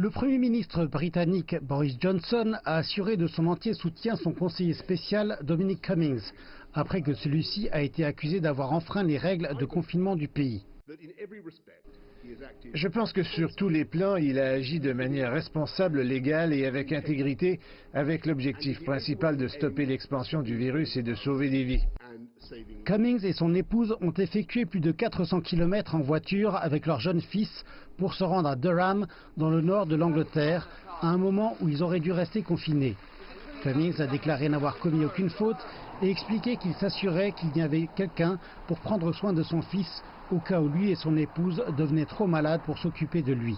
Le Premier ministre britannique Boris Johnson a assuré de son entier soutien son conseiller spécial Dominic Cummings, après que celui-ci a été accusé d'avoir enfreint les règles de confinement du pays. Je pense que sur tous les plans, il a agi de manière responsable, légale et avec intégrité, avec l'objectif principal de stopper l'expansion du virus et de sauver des vies. Cummings et son épouse ont effectué plus de 400 km en voiture avec leur jeune fils pour se rendre à Durham, dans le nord de l'Angleterre, à un moment où ils auraient dû rester confinés. Cummings a déclaré n'avoir commis aucune faute et expliqué qu'il s'assurait qu'il y avait quelqu'un pour prendre soin de son fils au cas où lui et son épouse devenaient trop malades pour s'occuper de lui.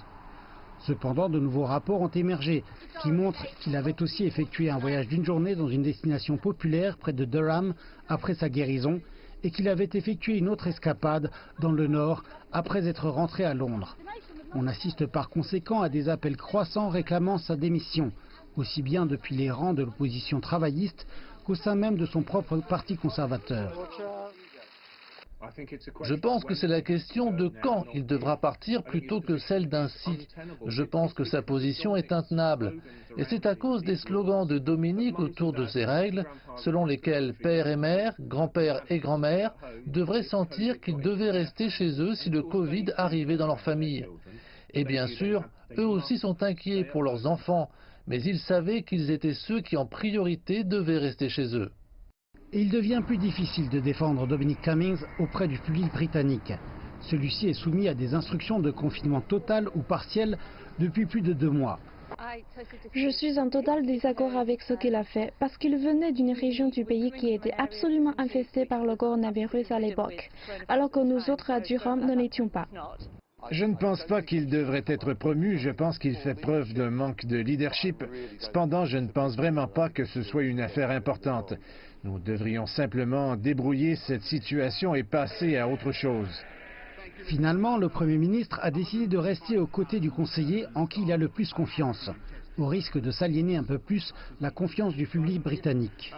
Cependant, de nouveaux rapports ont émergé qui montrent qu'il avait aussi effectué un voyage d'une journée dans une destination populaire près de Durham après sa guérison et qu'il avait effectué une autre escapade dans le nord après être rentré à Londres. On assiste par conséquent à des appels croissants réclamant sa démission, aussi bien depuis les rangs de l'opposition travailliste qu'au sein même de son propre parti conservateur. Je pense que c'est la question de quand il devra partir plutôt que celle d'un si. Je pense que sa position est intenable. Et c'est à cause des slogans de Dominique autour de ces règles, selon lesquelles père et mère, grand-père et grand-mère devraient sentir qu'ils devaient rester chez eux si le Covid arrivait dans leur famille. Et bien sûr, eux aussi sont inquiets pour leurs enfants, mais ils savaient qu'ils étaient ceux qui en priorité devaient rester chez eux. Et il devient plus difficile de défendre Dominic Cummings auprès du public britannique. Celui-ci est soumis à des instructions de confinement total ou partiel depuis plus de 2 mois. Je suis en total désaccord avec ce qu'il a fait parce qu'il venait d'une région du pays qui était absolument infestée par le coronavirus à l'époque, alors que nous autres à Durham ne l'étions pas. Je ne pense pas qu'il devrait être promu, je pense qu'il fait preuve d'un manque de leadership. Cependant, je ne pense vraiment pas que ce soit une affaire importante. Nous devrions simplement débrouiller cette situation et passer à autre chose. Finalement, le Premier ministre a décidé de rester aux côtés du conseiller en qui il a le plus confiance, au risque de s'aliéner un peu plus la confiance du public britannique.